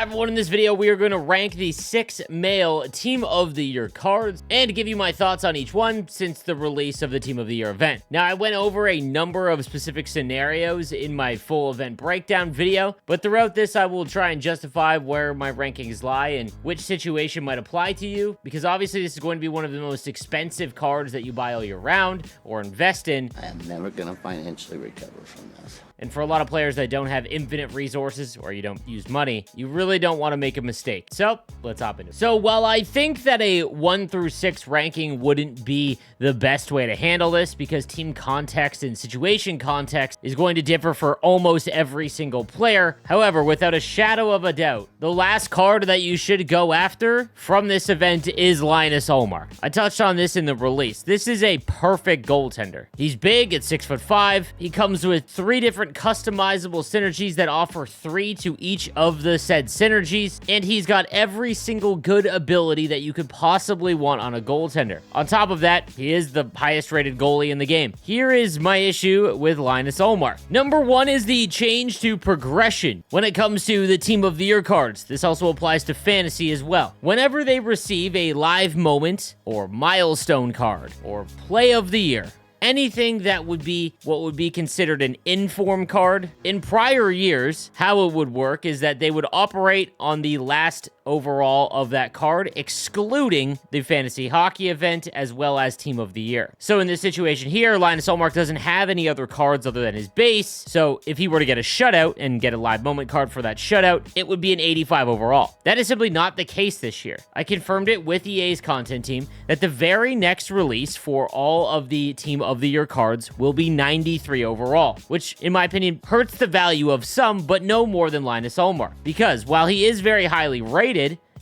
everyone, in this video we are going to rank the 6 male Team of the Year cards and give you my thoughts on each one since the release of the Team of the Year event. Now, I went over a number of specific scenarios in my full event breakdown video, but throughout this I will try and justify where my rankings lie and which situation might apply to you, because obviously this is going to be one of the most expensive cards that you buy all year round or invest in. I am never going to financially recover from this. And for a lot of players that don't have infinite resources or you don't use money, you really don't want to make a mistake. So let's hop into it. So while I think that a 1 through 6 ranking wouldn't be the best way to handle this, because team context and situation context is going to differ for almost every single player. However, without a shadow of a doubt, the last card that you should go after from this event is Linus Ullmark. I touched on this in the release. This is a perfect goaltender. He's big at 6'5". He comes with 3 different customizable synergies that offer 3 to each of the said synergies, and he's got every single good ability that you could possibly want on a goaltender. On top of that, he is the highest rated goalie in the game. Here is my issue with Linus Ullmark. Number 1 is the change to progression when it comes to the Team of the Year cards. This also applies to fantasy as well. Whenever they receive a live moment or milestone card or play of the year, anything that would be what would be considered an inform card, in prior years, how it would work is that they would operate on the last overall of that card, excluding the fantasy hockey event as well as Team of the Year. So in this situation here, Linus Ullmark doesn't have any other cards other than his base, so if he were to get a shutout and get a live moment card for that shutout, it would be an 85 overall. That is simply not the case this year. I confirmed it with EA's content team that the very next release for all of the Team of the Year cards will be 93 overall, which in my opinion hurts the value of some, but no more than Linus Ullmark, because while he is very highly rated,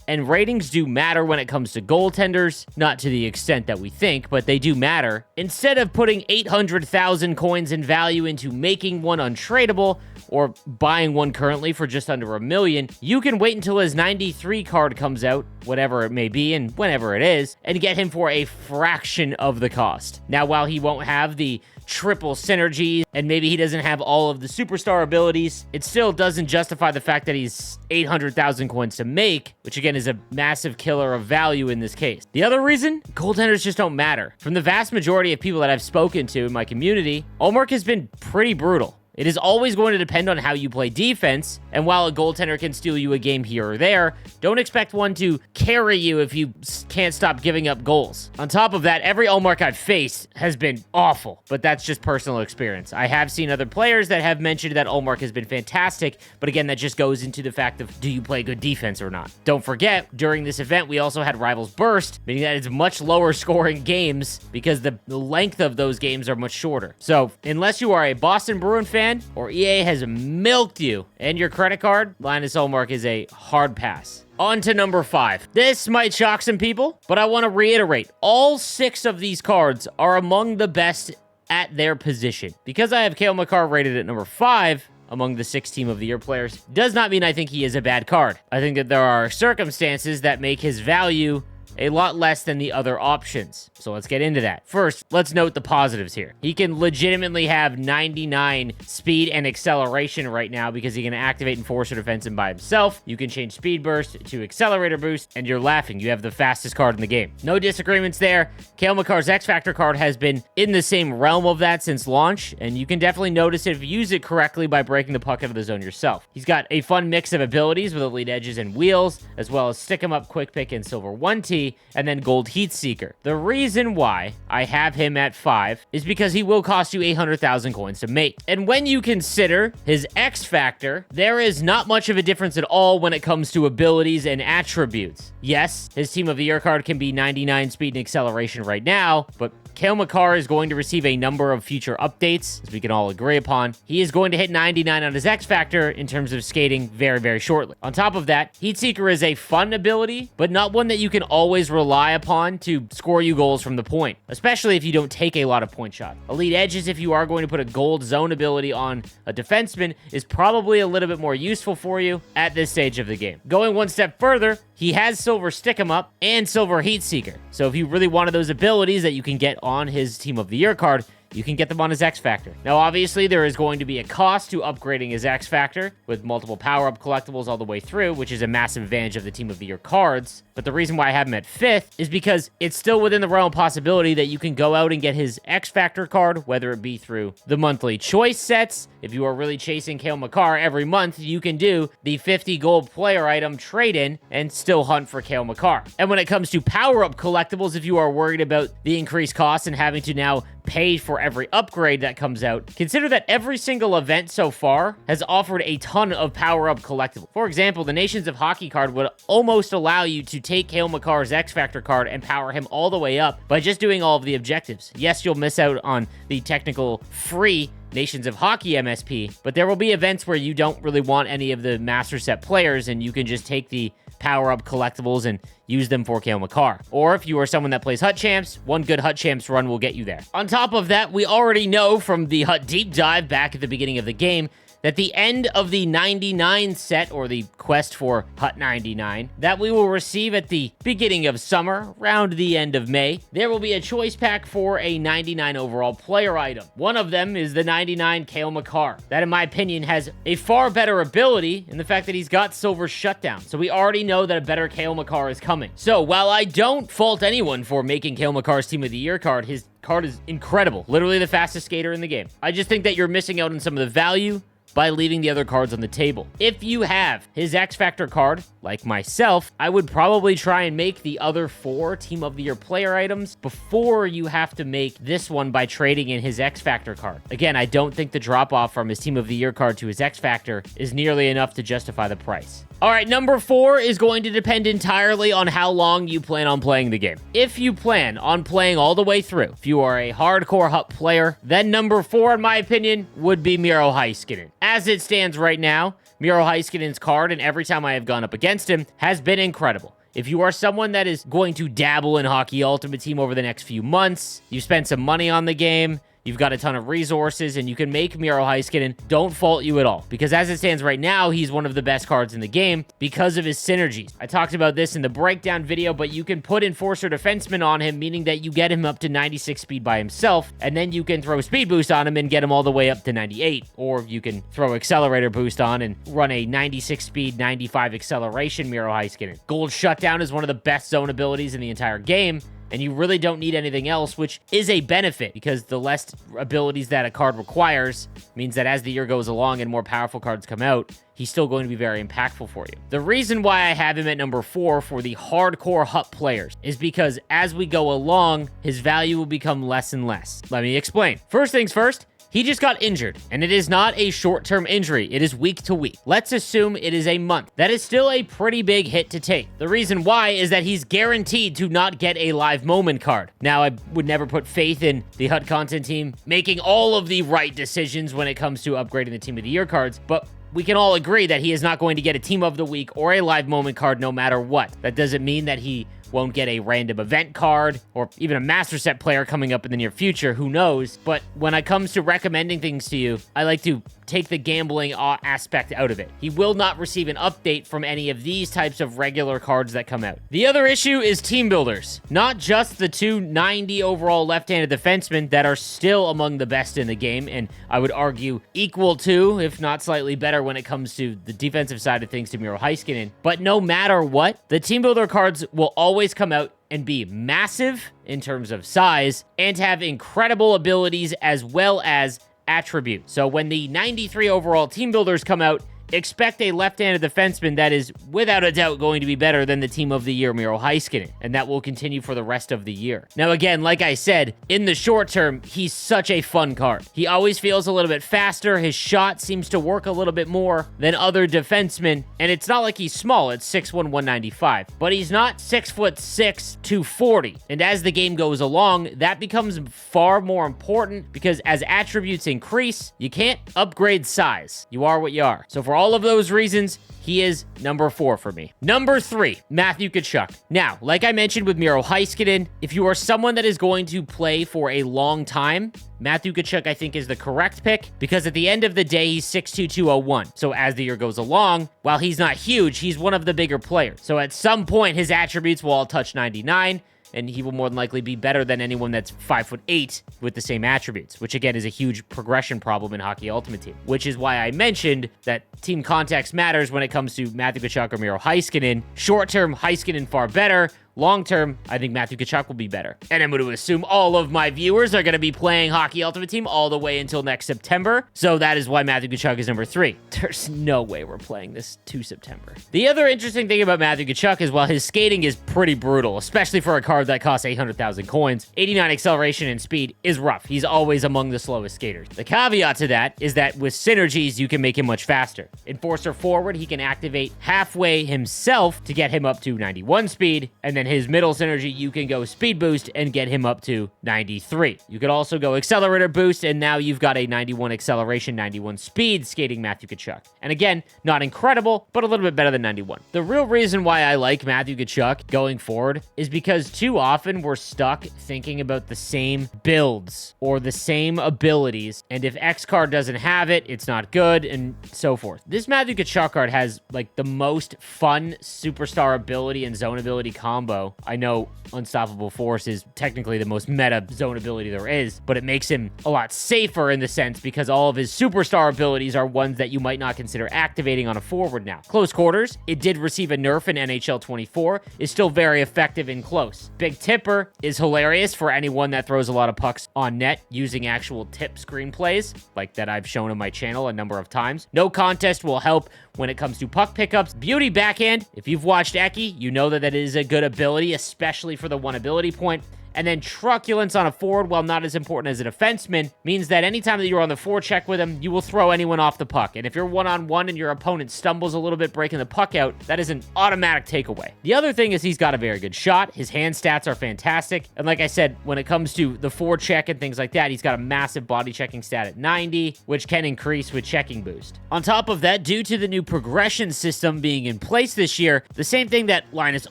and ratings do matter when it comes to goaltenders, not to the extent that we think, but they do matter. Instead of putting 800,000 coins in value into making one untradeable, or buying one currently for just under $1 million, you can wait until his 93 card comes out, whatever it may be and whenever it is, and get him for a fraction of the cost. Now, while he won't have the triple synergies, and maybe he doesn't have all of the superstar abilities, it still doesn't justify the fact that he's 800,000 coins to make, which again is a massive killer of value in this case. The other reason, goaltenders just don't matter. From the vast majority of people that I've spoken to in my community, Ullmark has been pretty brutal. It is always going to depend on how you play defense, and while a goaltender can steal you a game here or there, don't expect one to carry you if you can't stop giving up goals. On top of that, every Ullmark I've faced has been awful, but that's just personal experience. I have seen other players that have mentioned that Ullmark has been fantastic, but again, that just goes into the fact of, do you play good defense or not? Don't forget, during this event, we also had Rivals Burst, meaning that it's much lower scoring games because the length of those games are much shorter. So, unless you are a Boston Bruin fan, or EA has milked you and your credit card, Linus Ullmark is a hard pass. On to number 5. This might shock some people, but I want to reiterate, all 6 of these cards are among the best at their position. Because I have Cale Makar rated at number 5 among the 6 Team of the Year players, does not mean I think he is a bad card. I think that there are circumstances that make his value a lot less than the other options. So let's get into that. First, let's note the positives here. He can legitimately have 99 speed and acceleration right now because he can activate Enforcer Defensive by himself. You can change Speed Burst to Accelerator Boost, and you're laughing. You have the fastest card in the game. No disagreements there. Cale Makar's X Factor card has been in the same realm of that since launch, and you can definitely notice it if you use it correctly by breaking the puck out of the zone yourself. He's got a fun mix of abilities with Elite Edges and Wheels, as well as Stick 'em Up, Quick Pick, and Silver 1T, and then Gold Heat Seeker. The reason why I have him at 5 is because he will cost you 800,000 coins to make. And when you consider his X Factor, there is not much of a difference at all when it comes to abilities and attributes. Yes, his Team of the Year card can be 99 speed and acceleration right now, but Cale Makar is going to receive a number of future updates, as we can all agree upon. He is going to hit 99 on his X Factor in terms of skating very, very shortly. On top of that, Heat Seeker is a fun ability, but not one that you can always rely upon to score you goals from the point, especially if you don't take a lot of point shots. Elite Edges, if you are going to put a gold zone ability on a defenseman, is probably a little bit more useful for you at this stage of the game. Going one step further, he has Silver Stick 'em Up and Silver Heat Seeker. So if you really wanted those abilities that you can get on his Team of the Year card, you can get them on his X Factor. Now, obviously, there is going to be a cost to upgrading his X Factor with multiple power-up collectibles all the way through, which is a massive advantage of the Team of the Year cards. But the reason why I have him at 5th is because it's still within the realm of possibility that you can go out and get his X Factor card, whether it be through the monthly choice sets. If you are really chasing Cale Makar every month, you can do the 50 gold player item trade-in and still hunt for Cale Makar. And when it comes to power-up collectibles, if you are worried about the increased cost and having to now pay for every upgrade that comes out, consider that every single event so far has offered a ton of power-up collectibles. For example, the Nations of Hockey card would almost allow you to take Cale Makar's X Factor card and power him all the way up by just doing all of the objectives. Yes, you'll miss out on the technical free Nations of Hockey MSP, but there will be events where you don't really want any of the Master Set players, and you can just take the power-up collectibles and use them for Cale Makar. Or if you are someone that plays Hut Champs, one good Hut Champs run will get you there. On top of that, we already know from the Hut Deep Dive back at the beginning of the game that the end of the 99 set, or the quest for Hut 99, that we will receive at the beginning of summer, around the end of May, there will be a choice pack for a 99 overall player item. One of them is the 99 Cale Makar. That, in my opinion, has a far better ability in the fact that he's got Silver Shutdown. So we already know that a better Cale Makar is coming. So while I don't fault anyone for making Cale Makar's Team of the Year card, his card is incredible. Literally the fastest skater in the game. I just think that you're missing out on some of the value by leaving the other cards on the table. If you have his X Factor card, like myself, I would probably try and make the other 4 Team of the Year player items before you have to make this one by trading in his X Factor card. Again, I don't think the drop-off from his Team of the Year card to his X Factor is nearly enough to justify the price. All right, number 4 is going to depend entirely on how long you plan on playing the game. If you plan on playing all the way through, if you are a hardcore Hut player, then number 4, in my opinion, would be Miro Heiskanen. As it stands right now, Miro Heiskanen's card, and every time I have gone up against him, has been incredible. If you are someone that is going to dabble in Hockey Ultimate Team over the next few months, you spent some money on the game, you've got a ton of resources, and you can make Miro Heiskanen, don't fault you at all. Because as it stands right now, he's one of the best cards in the game because of his synergies. I talked about this in the breakdown video, but you can put Enforcer Defenseman on him, meaning that you get him up to 96 speed by himself, and then you can throw Speed Boost on him and get him all the way up to 98. Or you can throw Accelerator Boost on and run a 96 speed, 95 acceleration Miro Heiskanen. Gold Shutdown is one of the best zone abilities in the entire game, and you really don't need anything else, which is a benefit because the less abilities that a card requires means that as the year goes along and more powerful cards come out, he's still going to be very impactful for you. The reason why I have him at number 4 for the hardcore Hut players is because as we go along, his value will become less and less. Let me explain. First things first, he just got injured, and it is not a short-term injury. It is week to week. Let's assume it is a month. That is still a pretty big hit to take. The reason why is that he's guaranteed to not get a live moment card. Now, I would never put faith in the Hut content team making all of the right decisions when it comes to upgrading the Team of the Year cards, but we can all agree that he is not going to get a Team of the Week or a live moment card no matter what. That doesn't mean that he won't get a random event card or even a Master Set player coming up in the near future. Who knows? But when it comes to recommending things to you, I like to take the gambling aspect out of it. He will not receive an update from any of these types of regular cards that come out. The other issue is team builders. Not just the 290 overall left-handed defensemen that are still among the best in the game, and I would argue equal to, if not slightly better when it comes to the defensive side of things to Miro Heiskanen. But no matter what, the team builder cards will always come out and be massive in terms of size and have incredible abilities as well as attributes. So when the 93 overall team builders come out, expect a left-handed defenseman that is without a doubt going to be better than the Team of the Year Miro Heiskanen, and that will continue for the rest of the year. Now again, like I said, in the short term, he's such a fun card. He always feels a little bit faster, his shot seems to work a little bit more than other defensemen, and it's not like he's small, it's 6'1", 195, but he's not 6'6", 240, and as the game goes along, that becomes far more important because as attributes increase, you can't upgrade size. You are what you are. So for all of those reasons, he is number 4 for me. Number 3, Matthew Tkachuk. Now, like I mentioned with Miro Heiskanen, if you are someone that is going to play for a long time, Matthew Tkachuk, I think, is the correct pick because at the end of the day, he's 6'2", 201. So as the year goes along, while he's not huge, he's one of the bigger players. So at some point, his attributes will all touch 99. and he will more than likely be better than anyone that's 5'8" with the same attributes, which again is a huge progression problem in Hockey Ultimate Team, which is why I mentioned that team context matters when it comes to Matthew Tkachuk or Miro Heiskanen. Short-term, Heiskanen far better. Long-term, I think Matthew Tkachuk will be better. And I'm going to assume all of my viewers are going to be playing Hockey Ultimate Team all the way until next September. So that is why Matthew Tkachuk is number 3. There's no way we're playing this to September. The other interesting thing about Matthew Tkachuk is while his skating is pretty brutal, especially for a card that costs 800,000 coins, 89 acceleration and speed is rough. He's always among the slowest skaters. The caveat to that is that with synergies, you can make him much faster. Enforcer forward, he can activate halfway himself to get him up to 91 speed, and then his middle synergy, you can go speed boost and get him up to 93. You could also go accelerator boost, and now you've got a 91 acceleration, 91 speed skating Matthew Tkachuk. And again, not incredible, but a little bit better than 91. The real reason why I like Matthew Tkachuk going forward is because too often we're stuck thinking about the same builds or the same abilities, and if X card doesn't have it, it's not good, and so forth. This Matthew Tkachuk card has like the most fun superstar ability and zone ability combo. I know Unstoppable Force is technically the most meta zone ability there is, but it makes him a lot safer in the sense because all of his superstar abilities are ones that you might not consider activating on a forward now. Close quarters, it did receive a nerf in NHL 24, is still very effective in close. Big Tipper is hilarious for anyone that throws a lot of pucks on net using actual tip screenplays, like that I've shown on my channel a number of times. No Contest will help when it comes to puck pickups. Beauty Backhand, if you've watched Eki, you know that is a good ability, especially for the one ability point. And then Truculence on a forward, while not as important as a defenseman, means that anytime that you're on the forecheck with him, you will throw anyone off the puck. And if you're one-on-one and your opponent stumbles a little bit breaking the puck out, that is an automatic takeaway. The other thing is he's got a very good shot. His hand stats are fantastic. And like I said, when it comes to the forecheck and things like that, he's got a massive body checking stat at 90, which can increase with checking boost. On top of that, due to the new progression system being in place this year, the same thing that Linus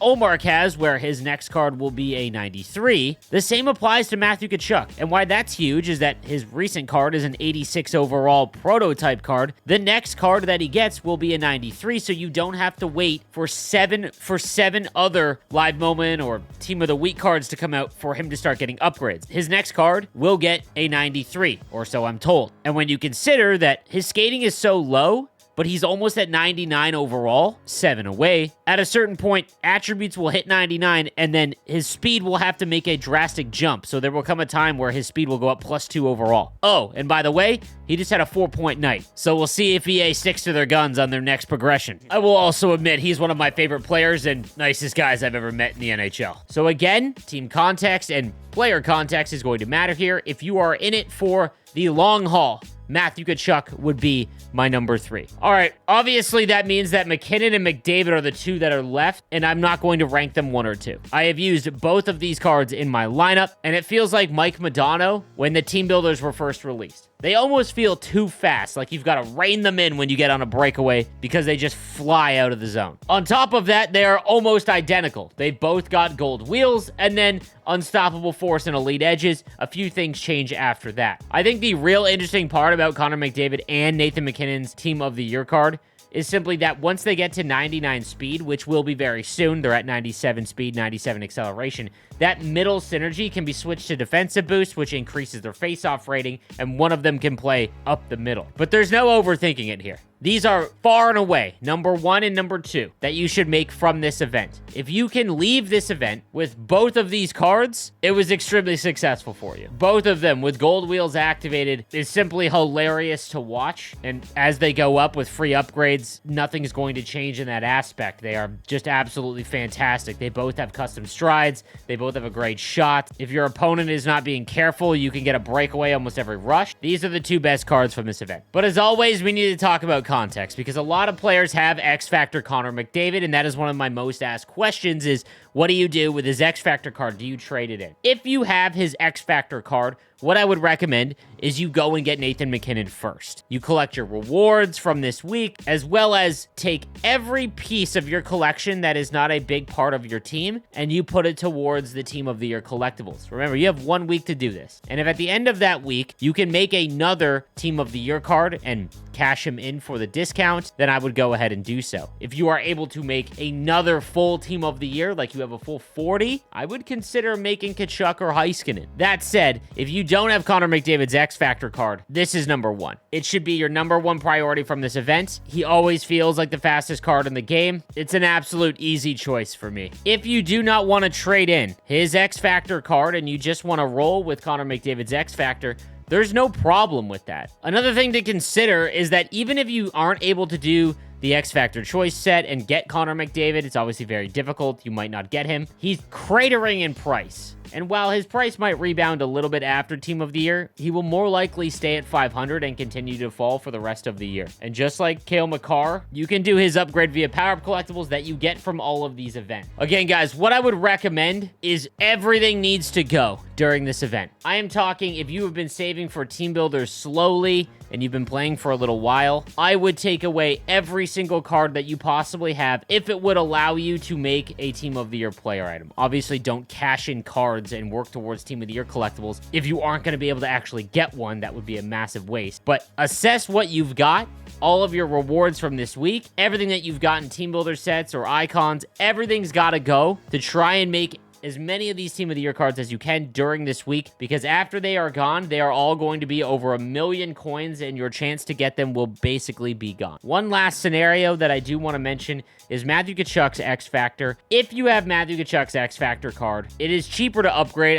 Ullmark has, where his next card will be a 93, the same applies to Matthew Tkachuk. And why that's huge is that his recent card is an 86 overall prototype card. The next card that he gets will be a 93, so you don't have to wait for seven other live moment or team of the week cards to come out for him to start getting upgrades. His next card will get a 93, or so I'm told. And when you consider that his skating is so low, but he's almost at 99 overall, 7 away. At a certain point, attributes will hit 99, and then his speed will have to make a drastic jump. So there will come a time where his speed will go up +2 overall. Oh, and by the way, he just had a 4-point night. So we'll see if EA sticks to their guns on their next progression. I will also admit he's one of my favorite players and nicest guys I've ever met in the NHL. So again, team context and player context is going to matter here. If you are in it for the long haul, Matthew Tkachuk would be my number 3. All right, obviously that means that McKinnon and McDavid are the two that are left, and I'm not going to rank them 1 or 2. I have used both of these cards in my lineup, and it feels like Mike Modano when the team builders were first released. They almost feel too fast, like you've got to rein them in when you get on a breakaway because they just fly out of the zone. On top of that, they are almost identical. They both got gold wheels, and then Unstoppable Force and Elite Edges. A few things change after that. I think the real interesting part about Connor McDavid and Nathan McKinnon's Team of the Year card is simply that once they get to 99 speed, which will be very soon, they're at 97 speed, 97 acceleration, that middle synergy can be switched to defensive boost, which increases their face-off rating, and one of them can play up the middle. But there's no overthinking it here. These are far and away number 1 and number 2 that you should make from this event. If you can leave this event with both of these cards, it was extremely successful for you. Both of them with gold wheels activated is simply hilarious to watch. And as they go up with free upgrades, nothing's going to change in that aspect. They are just absolutely fantastic. They both have custom strides. They both have a great shot. If your opponent is not being careful, you can get a breakaway almost every rush. These are the 2 best cards from this event. But as always, we need to talk about context because a lot of players have X Factor Connor McDavid, and that is one of my most asked questions is, what do you do with his X Factor card? Do you trade it in? If you have his X Factor card, what I would recommend is you go and get Nathan MacKinnon first. You collect your rewards from this week, as well as take every piece of your collection that is not a big part of your team, and you put it towards the Team of the Year collectibles. Remember, you have 1 week to do this. And if at the end of that week, you can make another Team of the Year card and cash him in for the discount, then I would go ahead and do so. If you are able to make another full Team of the Year, like you have a full 40, I would consider making Tkachuk or Heiskanen. That said, if you don't have Connor McDavid's X Factor card, this is number one. It should be your number one priority from this event. He always feels like the fastest card in the game. It's an absolute easy choice for me. If you do not want to trade in his X Factor card and you just want to roll with Connor McDavid's X Factor, there's no problem with that. Another thing to consider is that even if you aren't able to do the X Factor choice set and get Connor McDavid, it's obviously very difficult. You might not get him. He's cratering in price. And while his price might rebound a little bit after Team of the Year, he will more likely stay at 500 and continue to fall for the rest of the year. And just like Cale Makar, you can do his upgrade via power-up collectibles that you get from all of these events. Again, guys, what I would recommend is everything needs to go during this event. I am talking if you have been saving for team builders slowly and you've been playing for a little while, I would take away every single card that you possibly have if it would allow you to make a Team of the Year player item. Obviously, don't cash in cards and work towards Team of the Year collectibles. If you aren't going to be able to actually get one, that would be a massive waste. But assess what you've got, all of your rewards from this week, everything that you've got in team builder sets or icons, everything's got to go to try and make as many of these Team of the Year cards as you can during this week, because after they are gone, they are all going to be over 1 million coins, and your chance to get them will basically be gone. One last scenario that I do want to mention is Matthew Tkachuk's X Factor. If you have Matthew Tkachuk's X Factor card, it is cheaper to upgrade.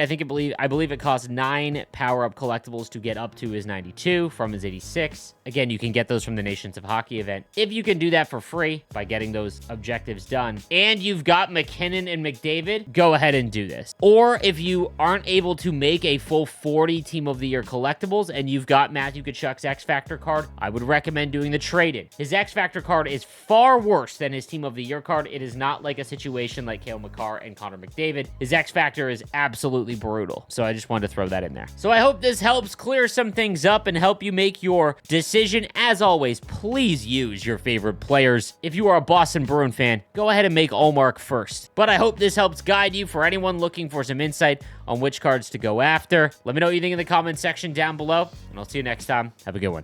I believe it costs 9 power-up collectibles to get up to his 92 from his 86. Again, you can get those from the Nations of Hockey event. If you can do that for free by getting those objectives done, and you've got McKinnon and McDavid, go ahead and do this. Or if you aren't able to make a full 40 Team of the Year collectibles and you've got Matthew Tkachuk's X Factor card, I would recommend doing the trade-in. His X Factor card is far worse than his Team of the Year card. It is not like a situation like Cale Makar and Connor McDavid. His X Factor is absolutely brutal. So I just wanted to throw that in there. So I hope this helps clear some things up and help you make your decision. As always, please use your favorite players. If you are a Boston Bruin fan, go ahead and make Ullmark first. But I hope this helps guide you for anyone looking for some insight on which cards to go after. Let me know what you think in the comments section down below, and I'll see you next time. Have a good one.